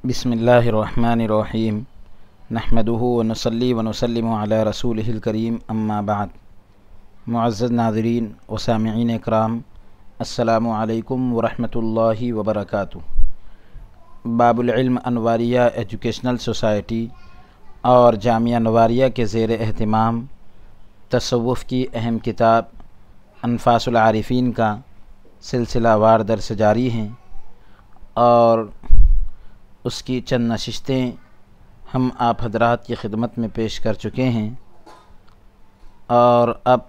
بسم اللہ الرحمن الرحیم نحمدہ ونصلی ونسلم علی رسولہ الکریم اما بعد۔ معزز ناظرین و سامعین اکرام، السلام علیکم ورحمۃ اللہ وبرکاتہ۔ باب العلم انواریہ ایجوکیشنل سوسائٹی اور جامعہ نواریہ کے زیر اہتمام تصوف کی اہم کتاب انفاس العارفین کا سلسلہ وار درس جاری ہیں، اور اس کی چند نشستیں ہم آپ حضرات کی خدمت میں پیش کر چکے ہیں، اور اب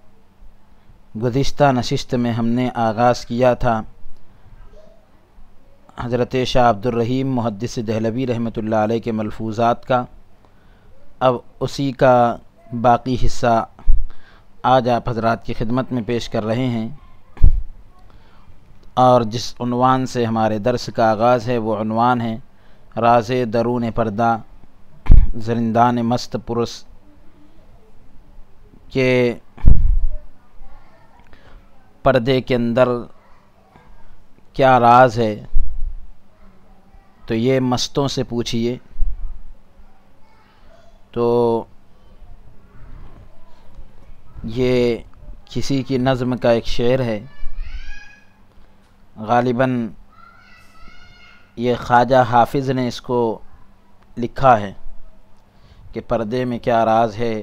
گزشتہ نشست میں ہم نے آغاز کیا تھا حضرت شاہ عبد الرحیم محدث دہلوی رحمۃ اللہ علیہ کے ملفوظات کا۔ اب اسی کا باقی حصہ آج آپ حضرات کی خدمت میں پیش کر رہے ہیں، اور جس عنوان سے ہمارے درس کا آغاز ہے وہ عنوان ہے راز درون پردہ زندان مست پرس کے پردے کے اندر کیا راز ہے، تو یہ مستوں سے پوچھئے۔ تو یہ کسی کی نظم کا ایک شعر ہے، غالباً یہ خواجہ حافظ نے اس کو لکھا ہے کہ پردے میں کیا راز ہے،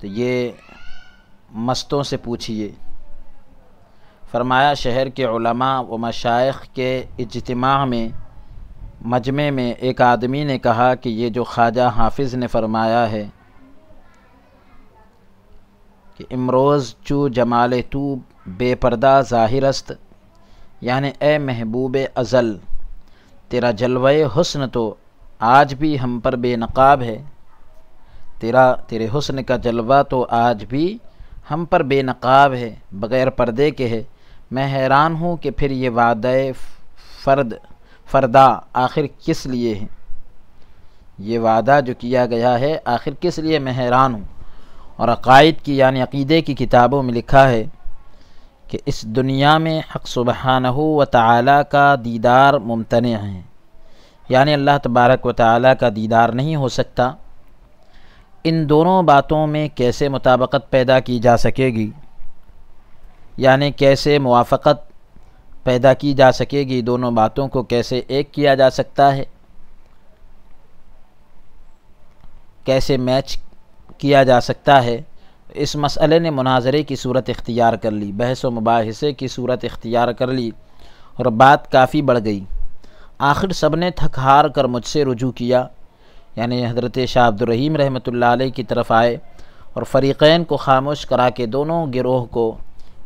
تو یہ مستوں سے پوچھئے۔ فرمایا شہر کے علماء و مشائخ کے اجتماع میں مجمع میں ایک آدمی نے کہا کہ یہ جو خواجہ حافظ نے فرمایا ہے کہ امروز چو جمال تو بے پردہ ظاہر است، یعنی اے محبوب ازل تیرا جلوہ حسن تو آج بھی ہم پر بے نقاب ہے، تیرے حسن کا جلوہ تو آج بھی ہم پر بے نقاب ہے، بغیر پردے کے ہے۔ میں حیران ہوں کہ پھر یہ وعدہ فردا آخر کس لیے ہے، یہ وعدہ جو کیا گیا ہے آخر کس لیے، میں حیران ہوں۔ اور عقائد کی یعنی عقیدے کی کتابوں میں لکھا ہے کہ اس دنیا میں حق سبحانہ و تعالی کا دیدار ممتنع ہے، یعنی اللہ تبارک و تعالی کا دیدار نہیں ہو سکتا۔ ان دونوں باتوں میں کیسے مطابقت پیدا کی جا سکے گی، یعنی کیسے موافقت پیدا کی جا سکے گی، دونوں باتوں کو کیسے ایک کیا جا سکتا ہے، کیسے میچ کیا جا سکتا ہے۔ اس مسئلے نے مناظرے کی صورت اختیار کر لی، بحث و مباحثے کی صورت اختیار کر لی، اور بات کافی بڑھ گئی۔ آخر سب نے تھک ہار کر مجھ سے رجوع کیا، یعنی حضرت شاہ عبد الرحیم رحمۃ اللہ علیہ کی طرف آئے، اور فریقین کو خاموش کرا کے دونوں گروہ کو،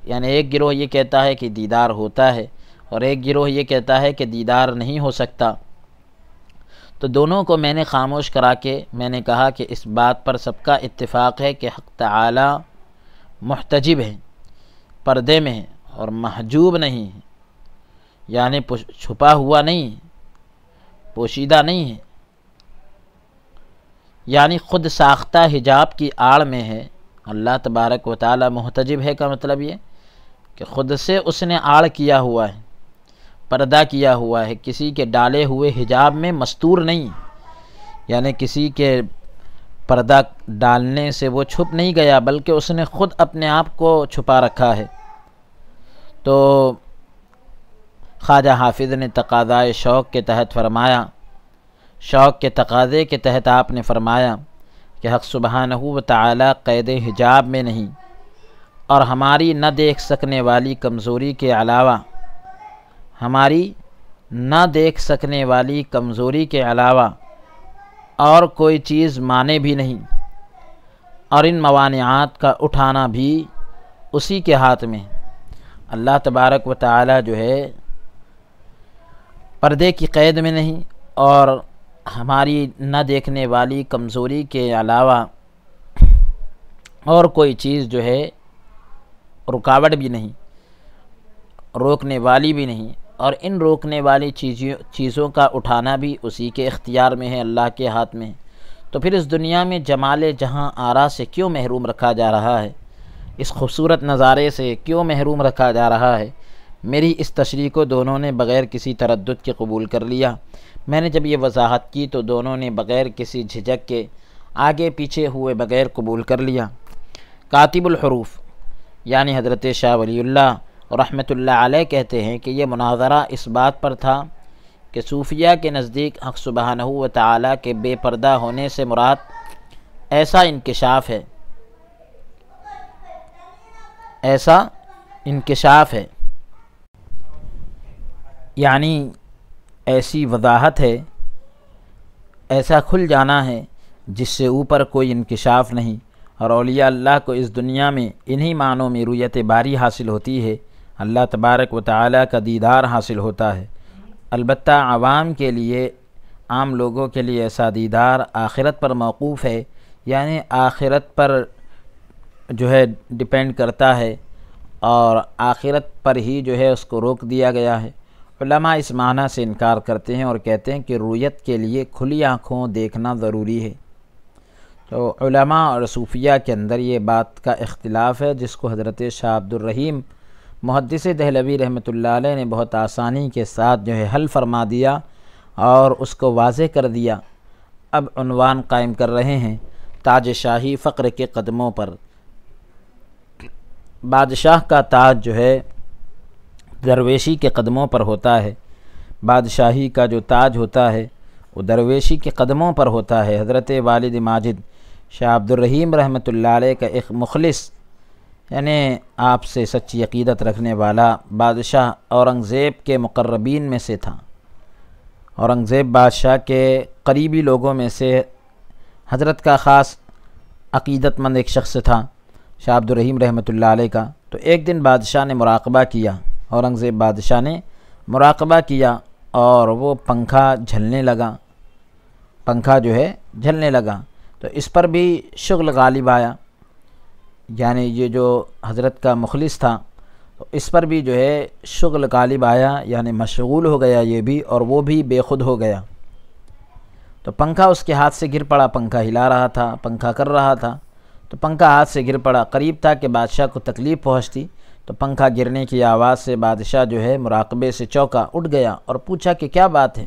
یعنی ایک گروہ یہ کہتا ہے کہ دیدار ہوتا ہے اور ایک گروہ یہ کہتا ہے کہ دیدار نہیں ہو سکتا، تو دونوں کو میں نے خاموش کرا کے میں نے کہا کہ اس بات پر سب کا اتفاق ہے کہ حق تعالی محتجب ہے، پردے میں ہے اور محجوب نہیں ہے، یعنی چھپا ہوا نہیں ہے، پوشیدہ نہیں ہے، یعنی خود ساختہ حجاب کی آڑ میں ہے۔ اللہ تبارک و تعالی محتجب ہے کا مطلب یہ کہ خود سے اس نے آڑ کیا ہوا ہے، پردہ کیا ہوا ہے، کسی کے ڈالے ہوئے حجاب میں مستور نہیں، یعنی کسی کے پردہ ڈالنے سے وہ چھپ نہیں گیا، بلکہ اس نے خود اپنے آپ کو چھپا رکھا ہے۔ تو خواجہ حافظ نے تقاضائے شوق کے تحت فرمایا، شوق کے تقاضے کے تحت آپ نے فرمایا کہ حق سبحانہ و تعالی قید حجاب میں نہیں، اور ہماری نہ دیکھ سکنے والی کمزوری کے علاوہ، ہماری نہ دیکھ سکنے والی کمزوری کے علاوہ اور کوئی چیز مانے بھی نہیں، اور ان موانعات کا اٹھانا بھی اسی کے ہاتھ میں۔ اللہ تبارک و تعالی جو ہے پردے کی قید میں نہیں، اور ہماری نہ دیکھنے والی کمزوری کے علاوہ اور کوئی چیز جو ہے رکاوٹ بھی نہیں، روکنے والی بھی نہیں، اور ان روکنے والی چیزوں کا اٹھانا بھی اسی کے اختیار میں ہے، اللہ کے ہاتھ میں۔ تو پھر اس دنیا میں جمال جہاں آرا سے کیوں محروم رکھا جا رہا ہے، اس خوبصورت نظارے سے کیوں محروم رکھا جا رہا ہے؟ میری اس تشریح کو دونوں نے بغیر کسی تردد کے قبول کر لیا۔ میں نے جب یہ وضاحت کی تو دونوں نے بغیر کسی جھجک کے آگے پیچھے ہوئے بغیر قبول کر لیا۔ کاتب الحروف یعنی حضرت شاہ ولی اللہ رحمۃ اللہ علیہ کہتے ہیں کہ یہ مناظرہ اس بات پر تھا کہ صوفیہ کے نزدیک حق سبحانہ و تعالیٰ کے بے پردہ ہونے سے مراد ایسا انکشاف ہے یعنی ایسی وضاحت ہے، ایسا کھل جانا ہے جس سے اوپر کوئی انکشاف نہیں، اور اولیاء اللہ کو اس دنیا میں انہی معنوں میں رؤیت باری حاصل ہوتی ہے، اللہ تبارک و تعالیٰ کا دیدار حاصل ہوتا ہے۔ البتہ عوام کے لیے، عام لوگوں کے لیے ایسا دیدار آخرت پر موقوف ہے، یعنی آخرت پر جو ہے ڈیپینڈ کرتا ہے، اور آخرت پر ہی جو ہے اس کو روک دیا گیا ہے۔ علماء اس معنی سے انکار کرتے ہیں اور کہتے ہیں کہ رؤیت کے لیے کھلی آنکھوں دیکھنا ضروری ہے۔ تو علماء اور صوفیہ کے اندر یہ بات کا اختلاف ہے، جس کو حضرت شاہ عبد الرحیم محدث دہلوی رحمۃ اللہ علیہ نے بہت آسانی کے ساتھ جو ہے حل فرما دیا اور اس کو واضح کر دیا۔ اب عنوان قائم کر رہے ہیں تاج شاہی فقر کے قدموں پر۔ بادشاہ کا تاج جو ہے درویشی کے قدموں پر ہوتا ہے، بادشاہی کا جو تاج ہوتا ہے وہ درویشی کے قدموں پر ہوتا ہے۔ حضرت والد ماجد شاہ عبد الرحیم رحمۃ اللہ علیہ کا ایک مخلص، یعنی آپ سے سچی عقیدت رکھنے والا بادشاہ اورنگزیب کے مقربین میں سے تھا۔ اورنگزیب بادشاہ کے قریبی لوگوں میں سے حضرت کا خاص عقیدت مند ایک شخص تھا شاہ عبد الرحیم رحمۃ اللہ علیہ کا۔ تو ایک دن بادشاہ نے مراقبہ کیا، اورنگزیب بادشاہ نے مراقبہ کیا اور وہ پنکھا جھلنے لگا، پنکھا جو ہے جھلنے لگا، تو اس پر بھی شغل غالب آیا، یعنی یہ جو حضرت کا مخلص تھا تو اس پر بھی جو ہے شغل غالب آیا، یعنی مشغول ہو گیا یہ بھی، اور وہ بھی بے خود ہو گیا۔ تو پنکھا اس کے ہاتھ سے گر پڑا، پنکھا ہلا رہا تھا، پنکھا کر رہا تھا، تو پنکھا ہاتھ سے گر پڑا، قریب تھا کہ بادشاہ کو تکلیف پہنچتی، تو پنکھا گرنے کی آواز سے بادشاہ جو ہے مراقبے سے چونکا، اٹھ گیا اور پوچھا کہ کیا بات ہے؟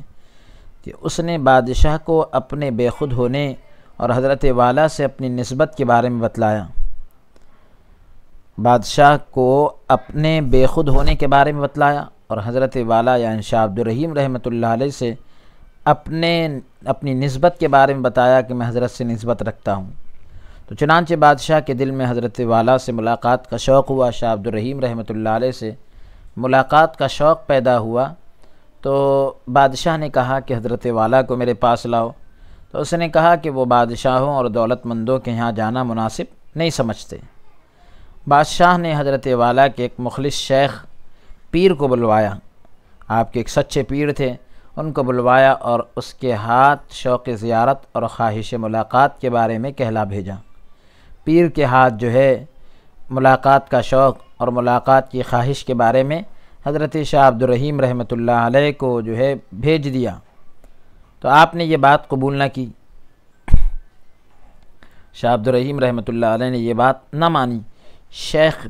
کہ اس نے بادشاہ کو اپنے بے خود ہونے اور حضرت والا سے اپنی نسبت کے بارے میں بتلایا، بادشاہ کو اپنے بے خود ہونے کے بارے میں بتلایا، اور حضرت والا یعنی شاہ عبد الرحیم رحمۃ اللہ علیہ سے اپنی نسبت کے بارے میں بتایا کہ میں حضرت سے نسبت رکھتا ہوں۔ تو چنانچہ بادشاہ کے دل میں حضرت والا سے ملاقات کا شوق ہوا، شاہ عبد الرحیم رحمۃ اللہ علیہ سے ملاقات کا شوق پیدا ہوا۔ تو بادشاہ نے کہا کہ حضرت والا کو میرے پاس لاؤ، تو اس نے کہا کہ وہ بادشاہوں اور دولت مندوں کے یہاں جانا مناسب نہیں سمجھتے۔ بادشاہ نے حضرت والا کے ایک مخلص شیخ پیر کو بلوایا، آپ کے ایک سچے پیر تھے، ان کو بلوایا اور اس کے ہاتھ شوق زیارت اور خواہش ملاقات کے بارے میں کہلا بھیجا۔ پیر کے ہاتھ جو ہے ملاقات کا شوق اور ملاقات کی خواہش کے بارے میں حضرت شاہ عبد الرحیم رحمۃ اللہ علیہ کو جو ہے بھیج دیا، تو آپ نے یہ بات قبول نہ کی، شاہ عبد الرحیم رحمۃ اللہ علیہ نے یہ بات نہ مانی۔ شیخ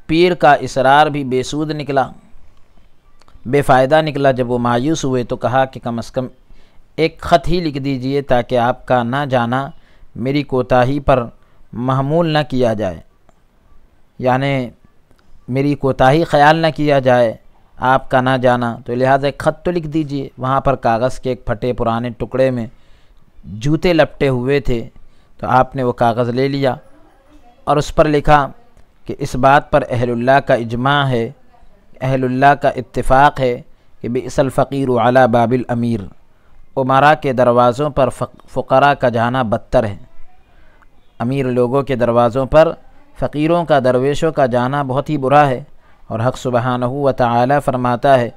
پیر کا اصرار بھی بے سود نکلا، بے فائدہ نکلا۔ جب وہ مایوس ہوئے تو کہا کہ کم از کم ایک خط ہی لکھ دیجئے تاکہ آپ کا نہ جانا میری کوتاہی پر محمول نہ کیا جائے، یعنی میری کوتاہی خیال نہ کیا جائے آپ کا نہ جانا، تو لہٰذا ایک خط تو لکھ دیجئے۔ وہاں پر کاغذ کے ایک پھٹے پرانے ٹکڑے میں جوتے لپٹے ہوئے تھے، تو آپ نے وہ کاغذ لے لیا اور اس پر لکھا کہ اس بات پر اہل اللہ کا اجماع ہے، اہل اللہ کا اتفاق ہے کہ بئس الفقیر علی باب الامیر، امراء کے دروازوں پر فقراء کا جانا بدتر ہے، امیر لوگوں کے دروازوں پر فقیروں کا، درویشوں کا جانا بہت ہی برا ہے۔ اور حق سبحانہ و تعالی فرماتا ہے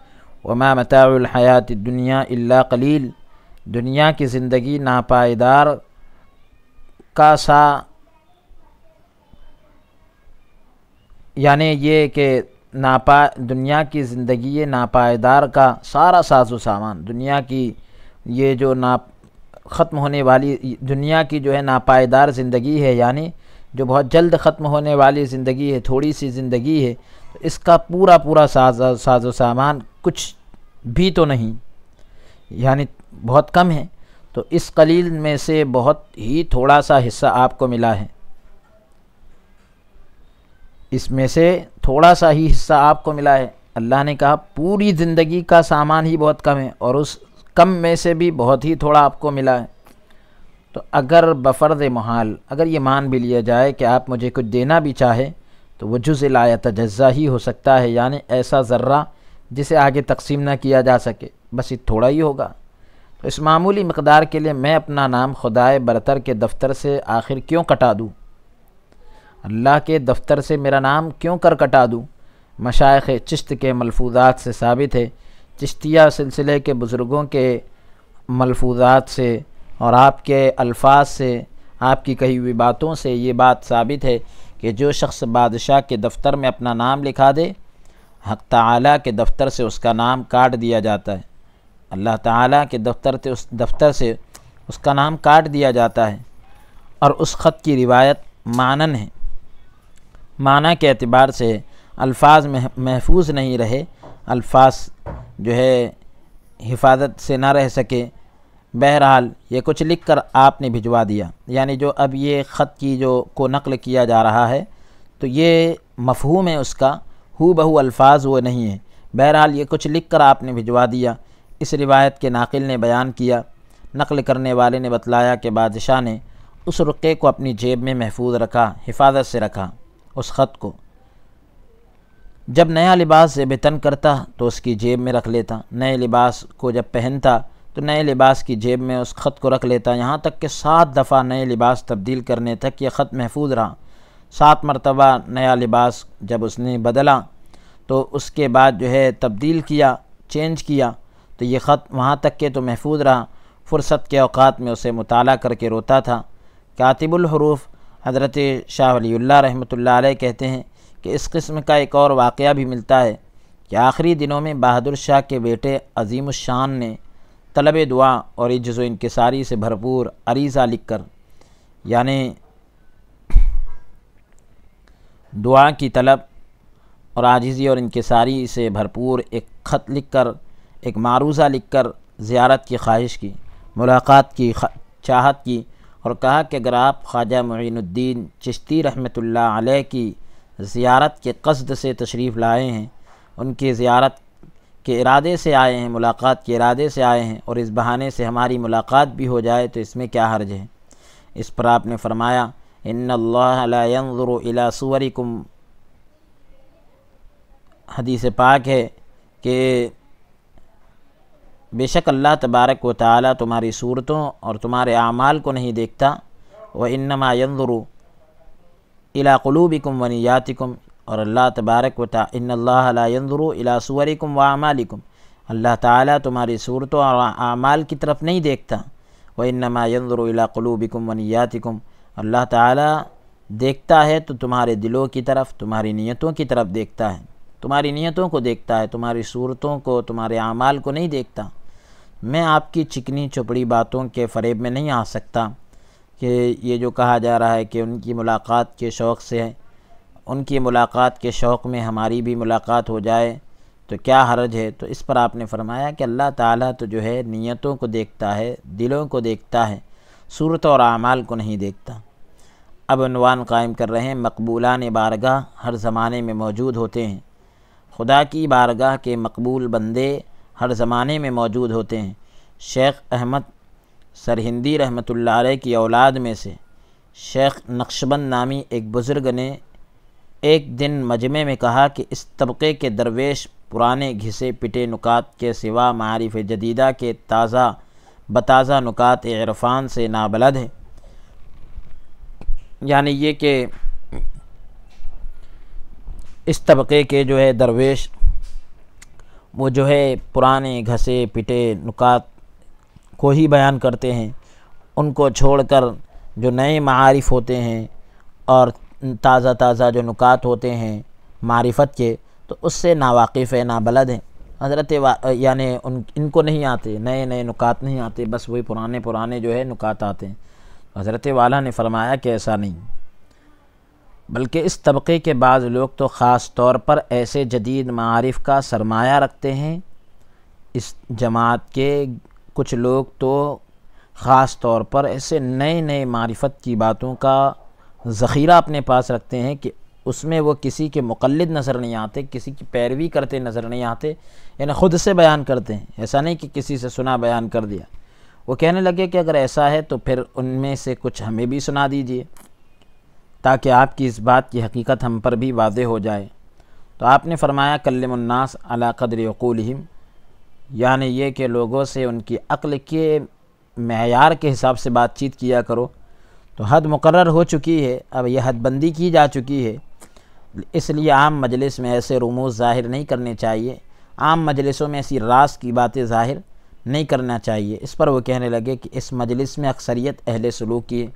وما متاع الحیات الدنیا الا قلیل، دنیا کی زندگی ناپائیدار کا یعنی یہ کہ دنیا کی زندگی ناپائیدار کا سارا ساز و سامان، دنیا کی یہ جو ختم ہونے والی دنیا کی جو ہے ناپائیدار زندگی ہے، یعنی جو بہت جلد ختم ہونے والی زندگی ہے، تھوڑی سی زندگی ہے، اس کا پورا پورا ساز و سامان کچھ بھی تو نہیں، یعنی بہت کم ہے، تو اس قلیل میں سے بہت ہی تھوڑا سا حصہ آپ کو ملا ہے، اس میں سے تھوڑا سا ہی حصہ آپ کو ملا ہے۔ اللہ نے کہا پوری زندگی کا سامان ہی بہت کم ہے اور اس کم میں سے بھی بہت ہی تھوڑا آپ کو ملا ہے۔ تو اگر بفرض محال اگر یہ مان بھی لیا جائے کہ آپ مجھے کچھ دینا بھی چاہے تو وہ جزء لا یتجزا ہی ہو سکتا ہے، یعنی ایسا ذرہ جسے آگے تقسیم نہ کیا جا سکے، بس یہ تھوڑا ہی ہوگا۔ تو اس معمولی مقدار کے لیے میں اپنا نام خدائے برتر کے دفتر سے آخر کیوں کٹا دوں؟ اللہ کے دفتر سے میرا نام کیوں کٹا دوں؟ مشائخ چشت کے ملفوظات سے ثابت ہے، چشتیہ سلسلے کے بزرگوں کے ملفوظات سے اور آپ کے الفاظ سے، آپ کی کہی ہوئی باتوں سے یہ بات ثابت ہے کہ جو شخص بادشاہ کے دفتر میں اپنا نام لکھا دے، حق تعالیٰ کے دفتر سے اس کا نام کاٹ دیا جاتا ہے، اللہ تعالیٰ کے دفتر سے اس کا نام کاٹ دیا جاتا ہے۔ اور اس خط کی روایت معنن ہے، معنی کے اعتبار سے الفاظ محفوظ نہیں رہے، الفاظ جو ہے حفاظت سے نہ رہ سکے، بہرحال یہ کچھ لکھ کر آپ نے بھجوا دیا، یعنی جو اب یہ خط کی جو کو نقل کیا جا رہا ہے تو یہ مفہوم ہے اس کا، ہو بہو الفاظ وہ نہیں ہے، بہرحال یہ کچھ لکھ کر آپ نے بھجوا دیا۔ اس روایت کے ناقل نے بیان کیا، نقل کرنے والے نے بتلایا کہ بادشاہ نے اس رقعے کو اپنی جیب میں محفوظ رکھا، حفاظت سے رکھا اس خط کو۔ جب نیا لباس زیب تن کرتا تو اس کی جیب میں رکھ لیتا، نئے لباس کو جب پہنتا تو نئے لباس کی جیب میں اس خط کو رکھ لیتا، یہاں تک کہ 7 دفعہ نئے لباس تبدیل کرنے تک یہ خط محفوظ رہا۔ 7 مرتبہ نیا لباس جب اس نے بدلا تو اس کے بعد جو ہے تبدیل کیا، چینج کیا، تو یہ خط وہاں تک کہ تو محفوظ رہا۔ فرصت کے اوقات میں اسے مطالعہ کر کے روتا تھا۔ کاتب الحروف حضرت شاہ ولی اللہ رحمۃ اللہ علیہ کہتے ہیں کہ اس قسم کا ایک اور واقعہ بھی ملتا ہے کہ آخری دنوں میں بہادر شاہ کے بیٹے عظیم الشان نے طلب دعا اور عجز و انکساری سے بھرپور عریضہ لکھ کر، یعنی دعا کی طلب اور عاجزی اور انکساری سے بھرپور ایک خط لکھ کر، ایک معروضہ لکھ کر زیارت کی خواہش کی، ملاقات کی چاہت کی، اور کہا کہ اگر آپ خواجہ معین الدین چشتی رحمۃ اللہ علیہ کی زیارت کے قصد سے تشریف لائے ہیں، ان کی زیارت کے ارادے سے آئے ہیں، ملاقات کے ارادے سے آئے ہیں، اور اس بہانے سے ہماری ملاقات بھی ہو جائے تو اس میں کیا حرج ہے؟ اس پر آپ نے فرمایا ان اللہ لا ينظر الى صورکم، حدیث پاک ہے کہ بے شک اللہ تبارک و تعالی تمہاری صورتوں اور تمہارے اعمال کو نہیں دیکھتا، وانما ينظر الى قلوبکم ونیاتکم، اور اللہ تبارک و تعالی ان اللہ لا ينظر الى صورکم واعمالکم، اللہ تعالیٰ تمہاری صورتوں اور اعمال کی طرف نہیں دیکھتا، وانما ينظر الى قلوبکم ونیاتکم، اللہ تعالیٰ دیکھتا ہے تو تمہارے دلوں کی طرف، تمہاری نیتوں کی طرف دیکھتا ہے، تمہاری نیتوں کو دیکھتا ہے، تمہاری صورتوں کو، تمہارے اعمال کو نہیں دیکھتا۔ میں آپ کی چکنی چپڑی باتوں کے فریب میں نہیں آ سکتا کہ یہ جو کہا جا رہا ہے کہ ان کی ملاقات کے شوق سے ہے، ان کی ملاقات کے شوق میں ہماری بھی ملاقات ہو جائے تو کیا حرج ہے؟ تو اس پر آپ نے فرمایا کہ اللہ تعالیٰ تو جو ہے نیتوں کو دیکھتا ہے، دلوں کو دیکھتا ہے، صورت اور اعمال کو نہیں دیکھتا۔ اب عنوان قائم کر رہے ہیں مقبولان بارگاہ ہر زمانے میں موجود ہوتے ہیں، خدا کی بارگاہ کے مقبول بندے ہر زمانے میں موجود ہوتے ہیں۔ شیخ احمد سرہندی رحمۃ اللہ علیہ کی اولاد میں سے شیخ نقشبند نامی ایک بزرگ نے ایک دن مجمع میں کہا کہ اس طبقے کے درویش پرانے گھسے پٹے نکات کے سوا معارف جدیدہ کے تازہ بتازہ نکات عرفان سے نابلد ہے، یعنی یہ کہ اس طبقے کے جو ہے درویش وہ جو ہے پرانے گھسے پٹے نکات کو ہی بیان کرتے ہیں، ان کو چھوڑ کر جو نئے معارف ہوتے ہیں اور تازہ تازہ جو نکات ہوتے ہیں معرفت کے، تو اس سے ناواقف ہے، نابلد ہیں۔ حضرت یعنی ان کو نہیں آتے، نئے نئے نکات نہیں آتے، بس وہی پرانے پرانے جو ہے نکات آتے ہیں۔ حضرت والا نے فرمایا کہ ایسا نہیں، بلکہ اس طبقے کے بعض لوگ تو خاص طور پر ایسے جدید معارف کا سرمایہ رکھتے ہیں، اس جماعت کے کچھ لوگ تو خاص طور پر ایسے نئے نئے معرفت کی باتوں کا ذخیرہ اپنے پاس رکھتے ہیں کہ اس میں وہ کسی کے مقلد نظر نہیں آتے، کسی کی پیروی کرتے نظر نہیں آتے، یعنی خود سے بیان کرتے ہیں، ایسا نہیں کہ کسی سے سنا بیان کر دیا۔ وہ کہنے لگے کہ اگر ایسا ہے تو پھر ان میں سے کچھ ہمیں بھی سنا دیجئے تاکہ آپ کی اس بات کی حقیقت ہم پر بھی واضح ہو جائے۔ تو آپ نے فرمایا کلم الناس علی قدر عقولہم، یعنی یہ کہ لوگوں سے ان کی عقل کے معیار کے حساب سے بات چیت کیا کرو۔ تو حد مقرر ہو چکی ہے، اب یہ حد بندی کی جا چکی ہے، اس لیے عام مجلس میں ایسے رموز ظاہر نہیں کرنے چاہیے، عام مجلسوں میں ایسی راز کی باتیں ظاہر نہیں کرنا چاہیے۔ اس پر وہ کہنے لگے کہ اس مجلس میں اکثریت اہل سلوک کی ہے،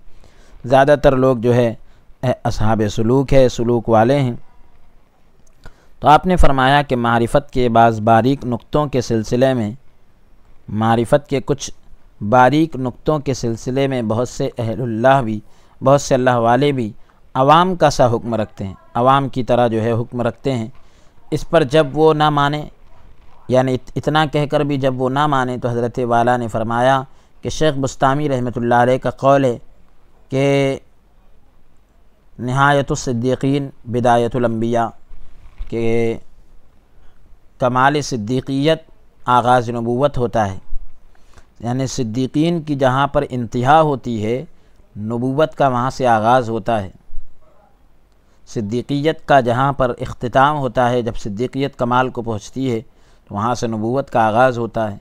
زیادہ تر لوگ جو ہے اصحاب سلوک ہے، سلوک والے ہیں۔ تو آپ نے فرمایا کہ معرفت کے بعض باریک نقطوں کے سلسلے میں، معرفت کے کچھ باریک نقطوں کے سلسلے میں بہت سے اہل اللہ بھی، بہت سے اللہ والے بھی عوام کا سا حکم رکھتے ہیں، عوام کی طرح جو ہے حکم رکھتے ہیں۔ اس پر جب وہ نہ مانے، یعنی اتنا کہہ کر بھی جب وہ نہ مانے، تو حضرت والا نے فرمایا کہ شیخ بستامی رحمۃ اللہ علیہ کا قول ہے کہ نہایت الصدیقین بدایت الانبیاء، کہ کمال صدیقیت آغاز نبوت ہوتا ہے، یعنی صدیقین کی جہاں پر انتہا ہوتی ہے نبوت کا وہاں سے آغاز ہوتا ہے، صدیقیت کا جہاں پر اختتام ہوتا ہے، جب صدیقیت کمال کو پہنچتی ہے تو وہاں سے نبوت کا آغاز ہوتا ہے۔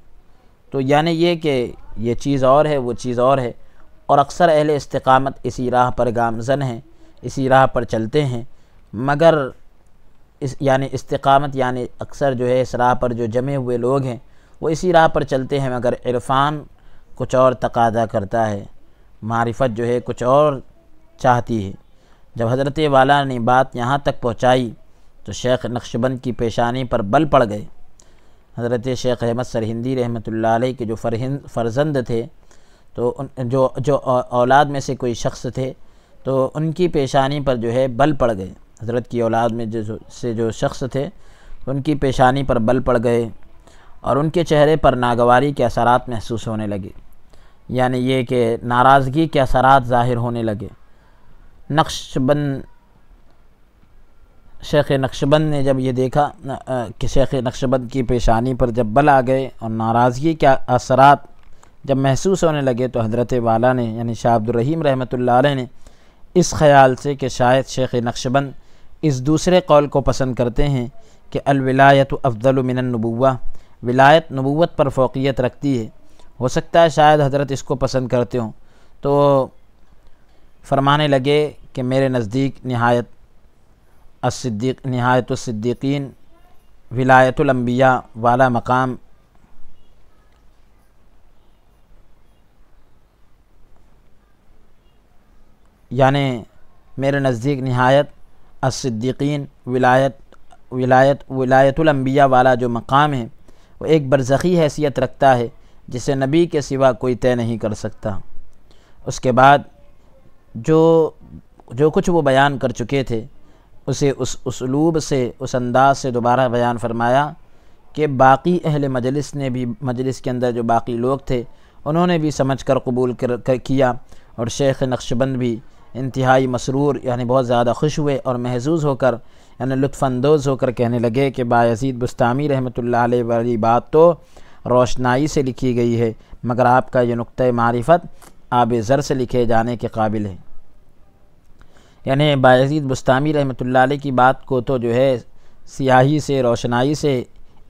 تو یعنی یہ کہ یہ چیز اور ہے، وہ چیز اور ہے، اور اکثر اہل استقامت اسی راہ پر گامزن ہیں، اسی راہ پر چلتے ہیں، مگر یعنی استقامت یعنی اکثر جو ہے اس راہ پر جو جمے ہوئے لوگ ہیں وہ اسی راہ پر چلتے ہیں، مگر عرفان کچھ اور تقاضا کرتا ہے، معرفت جو ہے کچھ اور چاہتی ہے۔ جب حضرت والا نے بات یہاں تک پہنچائی تو شیخ نقشبند کی پیشانی پر بل پڑ گئے۔ حضرت شیخ احمد سرہندی رحمۃ اللہ علیہ کے جو فرزند تھے، تو جو اولاد میں سے کوئی شخص تھے، تو ان کی پیشانی پر جو ہے بل پڑ گئے، حضرت کی اولاد میں جو شخص تھے ان کی پیشانی پر بل پڑ گئے، اور ان کے چہرے پر ناگواری کے اثرات محسوس ہونے لگے، یعنی یہ کہ ناراضگی کے اثرات ظاہر ہونے لگے۔ شیخ نقشبند نے جب یہ دیکھا کہ شیخ نقشبند کی پیشانی پر جب بل آ گئے اور ناراضگی کے اثرات جب محسوس ہونے لگے، تو حضرت والا نے یعنی شاہ عبد الرحیم رحمۃ اللہ علیہ نے اس خیال سے کہ شاید شیخ نقشبند اس دوسرے قول کو پسند کرتے ہیں کہ الولایت افضل من النبوہ، ولایت نبوت پر فوقیت رکھتی ہے، ہو سکتا ہے شاید حضرت اس کو پسند کرتے ہوں، تو فرمانے لگے کہ میرے نزدیک نہایت الصدیقین ولایت الانبیاء والا مقام یعنی میرے نزدیک نہایت الصدیقین ولایت الانبیاء والا جو مقام ہے وہ ایک برزخی حیثیت رکھتا ہے جسے نبی کے سوا کوئی طے نہیں کر سکتا۔ اس کے بعد جو کچھ وہ بیان کر چکے تھے اسے اس اسلوب سے، اس انداز سے دوبارہ بیان فرمایا کہ باقی اہل مجلس نے بھی، مجلس کے اندر جو باقی لوگ تھے انہوں نے بھی سمجھ کر قبول کیا، اور شیخ نقشبند بھی انتہائی مسرور یعنی بہت زیادہ خوش ہوئے اور محظوظ ہو کر یعنی لطف اندوز ہو کر کہنے لگے کہ بایزید بستامی رحمۃ اللہ علیہ والی بات تو روشنائی سے لکھی گئی ہے، مگر آپ کا یہ نقطۂ معرفت آب زر سے لکھے جانے کے قابل ہے۔ یعنی بایزید بستامی رحمۃ اللہ علیہ کی بات کو تو جو ہے سیاہی سے، روشنائی سے،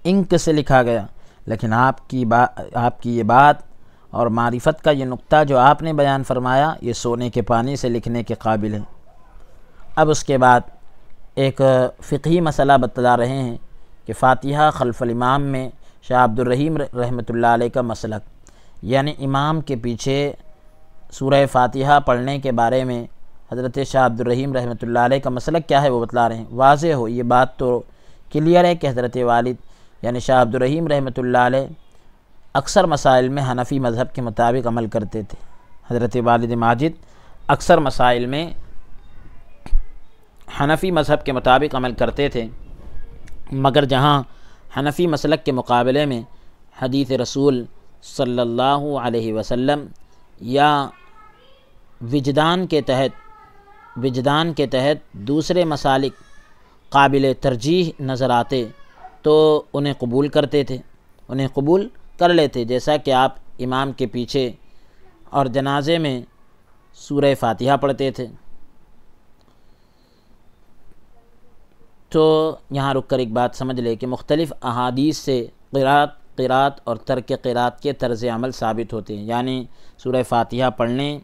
انک سے لکھا گیا، لیکن آپ کی یہ بات اور معرفت کا یہ نقطہ جو آپ نے بیان فرمایا یہ سونے کے پانی سے لکھنے کے قابل ہے۔ اب اس کے بعد ایک فقہی مسئلہ بتلا رہے ہیں کہ فاتحہ خلف الامام میں شاہ عبد الرحیم رحمۃ اللہ علیہ کا مسلک، یعنی امام کے پیچھے سورہ فاتحہ پڑھنے کے بارے میں حضرت شاہ عبد الرحیم رحمۃ اللہ علیہ کا مسلک کیا ہے وہ بتلا رہے ہیں۔ واضح ہو یہ بات تو کلیئر ہے کہ حضرت والد یعنی شاہ عبد الرحیم رحمۃ اللہ علیہ اکثر مسائل میں حنفی مذہب کے مطابق عمل کرتے تھے۔ حضرت والد ماجد اکثر مسائل میں حنفی مذہب کے مطابق عمل کرتے تھے، مگر جہاں حنفی مسلک کے مقابلے میں حدیث رسول صلی اللہ علیہ وسلم یا وجدان کے تحت دوسرے مسالک قابل ترجیح نظر آتے تو انہیں قبول کرتے تھے، انہیں قبول کر لیتے، جیسا کہ آپ امام کے پیچھے اور جنازے میں سورہ فاتحہ پڑھتے تھے۔ تو یہاں رک کر ایک بات سمجھ لے کہ مختلف احادیث سے قرات اور ترک قرات کے طرز عمل ثابت ہوتے ہیں، یعنی سورہ فاتحہ پڑھنے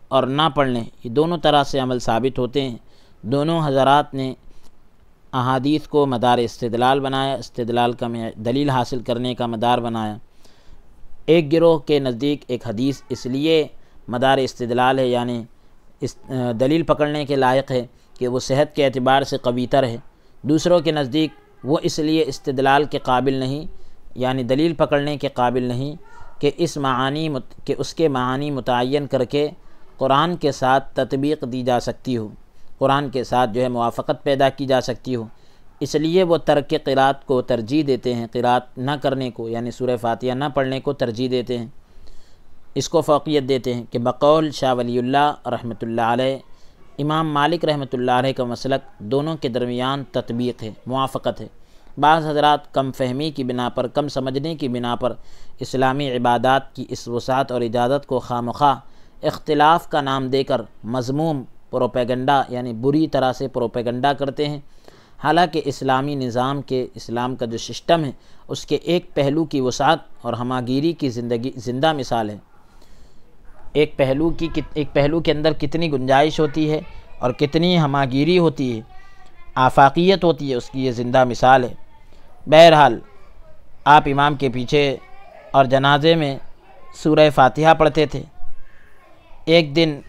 اور نہ پڑھنے یہ دونوں طرح سے عمل ثابت ہوتے ہیں۔ دونوں حضرات نے احادیث کو مدار استدلال بنایا، استدلال کا دلیل حاصل کرنے کا مدار بنایا۔ ایک گروہ کے نزدیک ایک حدیث اس لیے مدار استدلال ہے، یعنی دلیل پکڑنے کے لائق ہے کہ وہ صحت کے اعتبار سے قوی تر ہے، دوسروں کے نزدیک وہ اس لیے استدلال کے قابل نہیں، یعنی دلیل پکڑنے کے قابل نہیں کہ اس کے معانی متعین کر کے قرآن کے ساتھ تطبیق دی جا سکتی ہو، قرآن کے ساتھ جو ہے موافقت پیدا کی جا سکتی ہو، اس لیے وہ ترک قرات کو ترجیح دیتے ہیں، قرات نہ کرنے کو یعنی سورہ فاتحہ نہ پڑھنے کو ترجیح دیتے ہیں، اس کو فوقیت دیتے ہیں کہ بقول شاہ ولی اللہ رحمۃ اللہ علیہ، امام مالک رحمۃ اللہ علیہ کا مسلک دونوں کے درمیان تطبیق ہے، موافقت ہے۔ بعض حضرات کم فہمی کی بنا پر، کم سمجھنے کی بنا پر اسلامی عبادات کی اس وسعت اور اجازت کو خواہ اختلاف کا نام دے کر مذموم پروپیگنڈا یعنی بری طرح سے پروپیگنڈا کرتے ہیں، حالانکہ اسلامی نظام کے اسلام کا جو سسٹم ہے اس کے ایک پہلو کی وسعت اور ہماگیری کی زندہ مثال ہے۔ ایک پہلو کے اندر کتنی گنجائش ہوتی ہے اور کتنی ہماگیری ہوتی ہے، آفاقیت ہوتی ہے، اس کی یہ زندہ مثال ہے۔ بہرحال آپ امام کے پیچھے اور جنازے میں سورہ فاتحہ پڑھتے تھے۔ ایک دن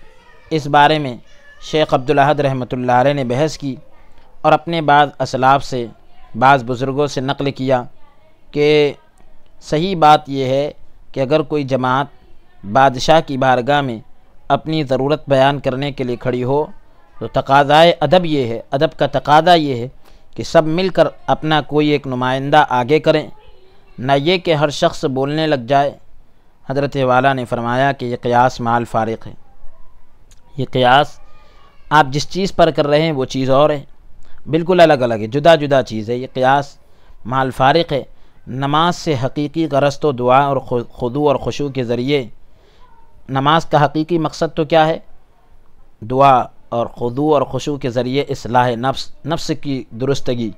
اس بارے میں شیخ عبدالاحد رحمۃ اللہ علیہ نے بحث کی اور اپنے بعض اسلاف سے، بعض بزرگوں سے نقل کیا کہ صحیح بات یہ ہے کہ اگر کوئی جماعت بادشاہ کی بارگاہ میں اپنی ضرورت بیان کرنے کے لیے کھڑی ہو تو تقاضائے ادب یہ ہے، ادب کا تقاضا یہ ہے کہ سب مل کر اپنا کوئی ایک نمائندہ آگے کریں، نہ یہ کہ ہر شخص بولنے لگ جائے۔ حضرت والا نے فرمایا کہ یہ قیاس مال فارق ہے، یہ قیاس آپ جس چیز پر کر رہے ہیں وہ چیز اور ہے، بالکل الگ الگ ہے، جدا جدا چیز ہے، یہ قیاس مال فارق ہے۔ نماز سے حقیقی غرض تو دعا اور خضوع اور خشوع کے ذریعے، نماز کا حقیقی مقصد تو کیا ہے؟ دعا اور خضوع اور خشوع کے ذریعے اصلاح نفس کی درستگی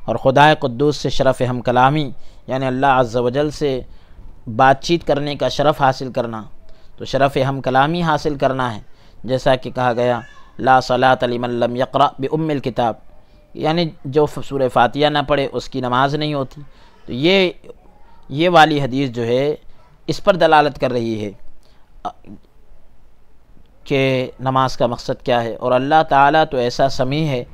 اور خدائے قدوس سے شرف ہم کلامی یعنی اللہ عز و جل سے بات چیت کرنے کا شرف حاصل کرنا، تو شرف ہم کلامی حاصل کرنا ہے، جیسا کہ کہا گیا لا صلاۃ لمن لم یقرأ بأم الکتاب، یعنی جو سورہ فاتحہ نہ پڑھے اس کی نماز نہیں ہوتی۔ تو یہ والی حدیث جو ہے اس پر دلالت کر رہی ہے کہ نماز کا مقصد کیا ہے، اور اللہ تعالیٰ تو ایسا سمیع ہے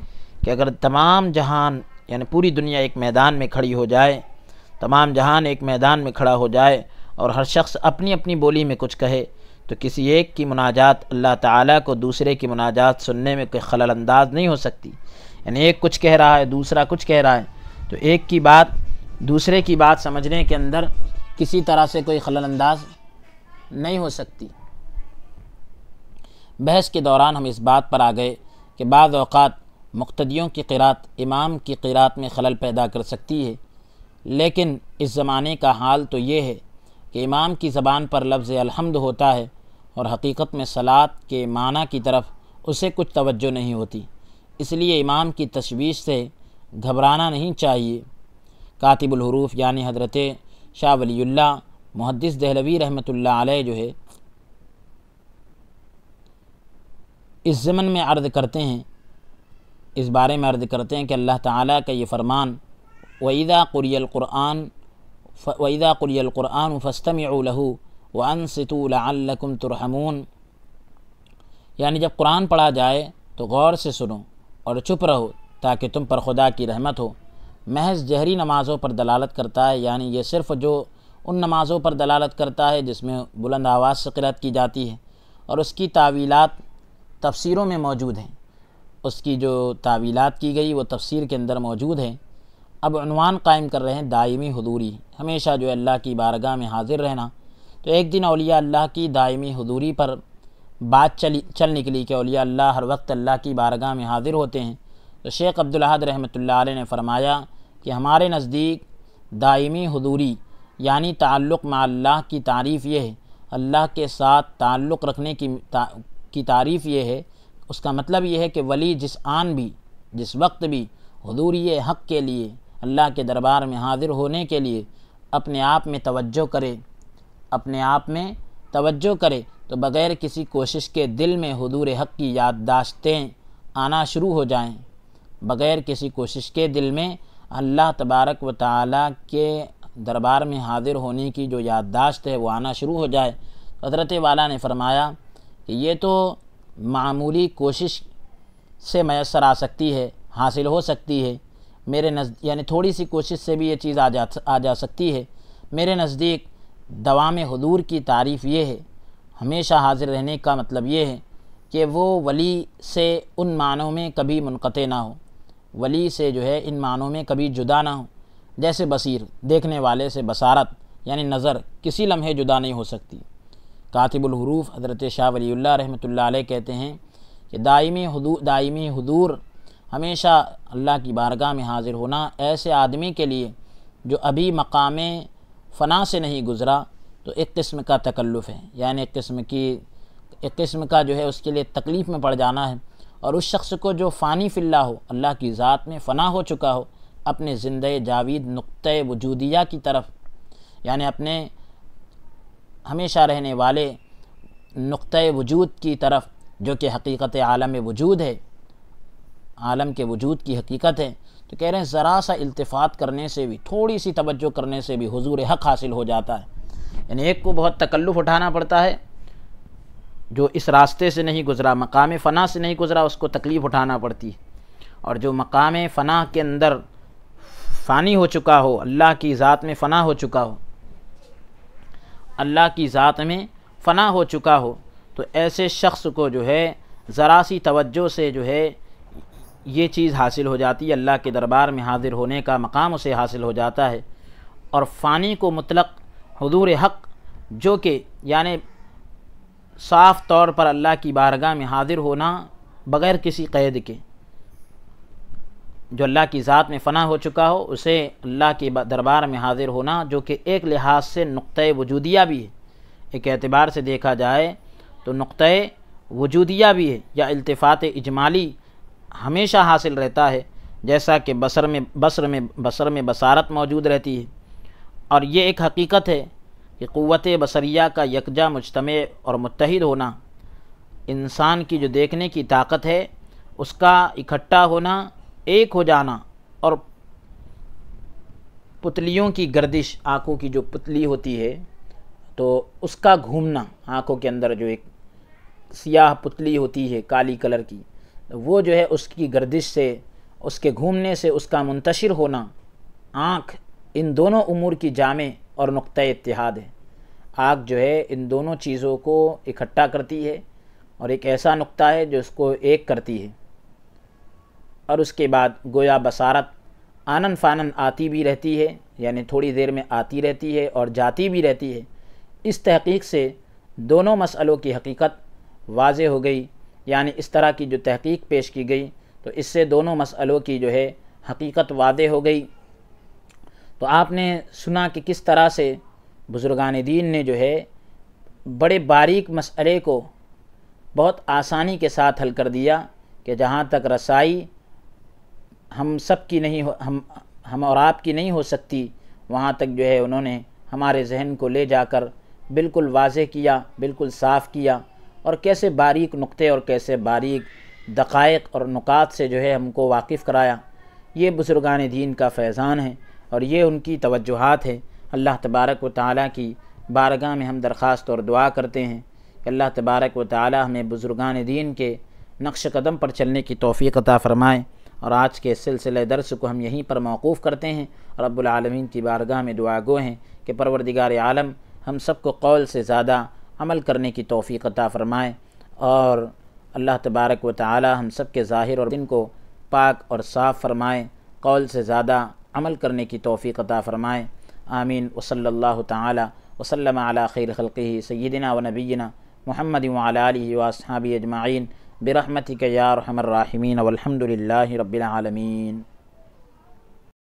کہ اگر تمام جہان یعنی پوری دنیا ایک میدان میں کھڑی ہو جائے، تمام جہان ایک میدان میں کھڑا ہو جائے اور ہر شخص اپنی اپنی بولی میں کچھ کہے تو کسی ایک کی مناجات اللہ تعالیٰ کو دوسرے کی مناجات سننے میں کوئی خلل انداز نہیں ہو سکتی، یعنی ایک کچھ کہہ رہا ہے دوسرا کچھ کہہ رہا ہے تو ایک کی بات دوسرے کی بات سمجھنے کے اندر کسی طرح سے کوئی خلل انداز نہیں ہو سکتی۔ بحث کے دوران ہم اس بات پر آ گئے کہ بعض اوقات مقتدیوں کی قرات امام کی قرات میں خلل پیدا کر سکتی ہے، لیکن اس زمانے کا حال تو یہ ہے کہ امام کی زبان پر لفظ الحمد ہوتا ہے اور حقیقت میں صلاۃ کے معنی کی طرف اسے کچھ توجہ نہیں ہوتی، اس لیے امام کی تشویش سے گھبرانا نہیں چاہیے۔ کاتب الحروف یعنی حضرت شاہ ولی اللہ محدث دہلوی رحمۃ اللہ علیہ جو ہے اس ضمن میں عرض کرتے ہیں، اس بارے میں عرض کرتے ہیں کہ اللہ تعالیٰ کا یہ فرمان وَإِذَا قُرِئَ الْقُرْآنُ فَاسْتَمِعُوا لَهُ وَأَنصِتُوا لَعَلَّكُمْ تُرْحَمُونَ، یعنی جب قرآن پڑھا جائے تو غور سے سنو اور چپ رہو تاکہ تم پر خدا کی رحمت ہو۔ محض جہری نمازوں پر دلالت کرتا ہے، یعنی یہ صرف جو ان نمازوں پر دلالت کرتا ہے جس میں بلند آواز سے قرأت کی جاتی ہے اور اس کی تعویلات تفسیروں میں موجود ہیں، اس کی جو تعویلات کی گئی وہ تفسیر کے اندر موجود ہیں۔ اب عنوان قائم کر رہے ہیں دائمی حضوری، ہمیشہ جو ہے اللہ کی بارگاہ میں حاضر رہنا۔ تو ایک دن اولیاء اللہ کی دائمی حضوری پر بات چل نکلی کہ اولیاء اللہ ہر وقت اللہ کی بارگاہ میں حاضر ہوتے ہیں۔ تو شیخ عبدالاحد رحمۃ اللہ علیہ نے فرمایا کہ ہمارے نزدیک دائمی حضوری یعنی تعلق مع اللہ کی تعریف یہ ہے، اللہ کے ساتھ تعلق رکھنے کی تعریف یہ ہے، اس کا مطلب یہ ہے کہ ولی جس آن بھی جس وقت بھی حضوری حق کے لیے اللہ کے دربار میں حاضر ہونے کے لیے اپنے آپ میں توجہ کرے تو بغیر کسی کوشش کے دل میں حضور حق کی یادداشتیں آنا شروع ہو جائیں، بغیر کسی کوشش کے دل میں اللہ تبارک و تعالیٰ کے دربار میں حاضر ہونے کی جو یادداشت ہے وہ آنا شروع ہو جائے۔ حضرت والا نے فرمایا کہ یہ تو معمولی کوشش سے میسر آ سکتی ہے، حاصل ہو سکتی ہے، یعنی تھوڑی سی کوشش سے بھی یہ چیز آ جا سکتی ہے۔ میرے نزدیک دوام حضور کی تعریف یہ ہے، ہمیشہ حاضر رہنے کا مطلب یہ ہے کہ وہ ولی سے ان معنوں میں کبھی منقطع نہ ہو، ولی سے جو ہے ان معنوں میں کبھی جدا نہ ہو، جیسے بصیر دیکھنے والے سے بصارت یعنی نظر کسی لمحے جدا نہیں ہو سکتی۔ کاتب الحروف حضرت شاہ ولی اللہ رحمۃ اللہ علیہ کہتے ہیں کہ دائمی حضور ہمیشہ اللہ کی بارگاہ میں حاضر ہونا ایسے آدمی کے لیے جو ابھی مقام فنا سے نہیں گزرا تو ایک قسم کا تکلف ہے، یعنی ایک قسم کا جو ہے اس کے لیے تکلیف میں پڑ جانا ہے۔ اور اس شخص کو جو فانی فی اللہ ہو، اللہ کی ذات میں فنا ہو چکا ہو، اپنے زندہ جاوید نقطۂ وجودیہ کی طرف یعنی اپنے ہمیشہ رہنے والے نقطۂ وجود کی طرف جو کہ حقیقت عالم وجود ہے، عالم کے وجود کی حقیقت ہے، تو کہہ رہے ہیں ذرا سا التفات کرنے سے بھی، تھوڑی سی توجہ کرنے سے بھی حضور حق حاصل ہو جاتا ہے۔ یعنی ایک کو بہت تکلف اٹھانا پڑتا ہے، جو اس راستے سے نہیں گزرا، مقام فنا سے نہیں گزرا، اس کو تکلیف اٹھانا پڑتی ہے، اور جو مقام فنا کے اندر فانی ہو چکا ہو، اللہ کی ذات میں فنا ہو چکا ہو، اللہ کی ذات میں فنا ہو چکا ہو، تو ایسے شخص کو جو ہے ذرا سی توجہ سے جو ہے یہ چیز حاصل ہو جاتی ہے، اللہ کے دربار میں حاضر ہونے کا مقام اسے حاصل ہو جاتا ہے۔ اور فانی کو مطلق حضور حق جو کہ یعنی صاف طور پر اللہ کی بارگاہ میں حاضر ہونا بغیر کسی قید کے، جو اللہ کی ذات میں فنا ہو چکا ہو اسے اللہ کے دربار میں حاضر ہونا، جو کہ ایک لحاظ سے نقطۂ وجودیہ بھی ہے، ایک اعتبار سے دیکھا جائے تو نقطۂ وجودیہ بھی ہے، یا التفات اجمالی ہمیشہ حاصل رہتا ہے، جیسا کہ بصر میں بصارت موجود رہتی ہے۔ اور یہ ایک حقیقت ہے کہ قوت بصریہ کا یکجا مجتمع اور متحد ہونا، انسان کی جو دیکھنے کی طاقت ہے اس کا اکٹھا ہونا، ایک ہو جانا، اور پتلیوں کی گردش، آنکھوں کی جو پتلی ہوتی ہے تو اس کا گھومنا، آنکھوں کے اندر جو ایک سیاہ پتلی ہوتی ہے کالی کلر کی، وہ جو ہے اس کی گردش سے، اس کے گھومنے سے اس کا منتشر ہونا، آنکھ ان دونوں امور کی جامع اور نقطۂ اتحاد ہے۔ آنکھ جو ہے ان دونوں چیزوں کو اکٹھا کرتی ہے اور ایک ایسا نقطہ ہے جو اس کو ایک کرتی ہے۔ اور اس کے بعد گویا بصارت آنن فانن آتی بھی رہتی ہے، یعنی تھوڑی دیر میں آتی رہتی ہے اور جاتی بھی رہتی ہے۔ اس تحقیق سے دونوں مسئلوں کی حقیقت واضح ہو گئی، یعنی اس طرح کی جو تحقیق پیش کی گئی تو اس سے دونوں مسئلوں کی جو ہے حقیقت واضح ہو گئی۔ تو آپ نے سنا کہ کس طرح سے بزرگان دین نے جو ہے بڑے باریک مسئلے کو بہت آسانی کے ساتھ حل کر دیا، کہ جہاں تک رسائی ہم سب کی نہیں ہم اور آپ کی نہیں ہو سکتی، وہاں تک جو ہے انہوں نے ہمارے ذہن کو لے جا کر بالکل واضح کیا، بالکل صاف کیا، اور کیسے باریک نقطے اور کیسے باریک دقائق اور نکات سے جو ہے ہم کو واقف کرایا۔ یہ بزرگان دین کا فیضان ہے اور یہ ان کی توجہات ہے۔ اللہ تبارک و تعالیٰ کی بارگاہ میں ہم درخواست اور دعا کرتے ہیں کہ اللہ تبارک و تعالیٰ ہمیں بزرگان دین کے نقش قدم پر چلنے کی توفیق عطا فرمائے۔ اور آج کے سلسلہ درس کو ہم یہیں پر موقوف کرتے ہیں۔ رب العالمین کی بارگاہ میں دعا گو ہیں کہ پروردگار عالم ہم سب کو قول سے زیادہ عمل کرنے کی توفیق عطا فرمائے، اور اللہ تبارک و تعالی ہم سب کے ظاہر اور باطن کو پاک اور صاف فرمائے، قول سے زیادہ عمل کرنے کی توفیق عطا فرمائے۔ آمین۔ وصلی اللہ تعالی وسلم علی خیر خلقہ سیدنا و نبینا محمد وعلی آلہ واصحابہ اجمعین برحمتک یا ارحم الراحمین والحمد للہ رب العالمین۔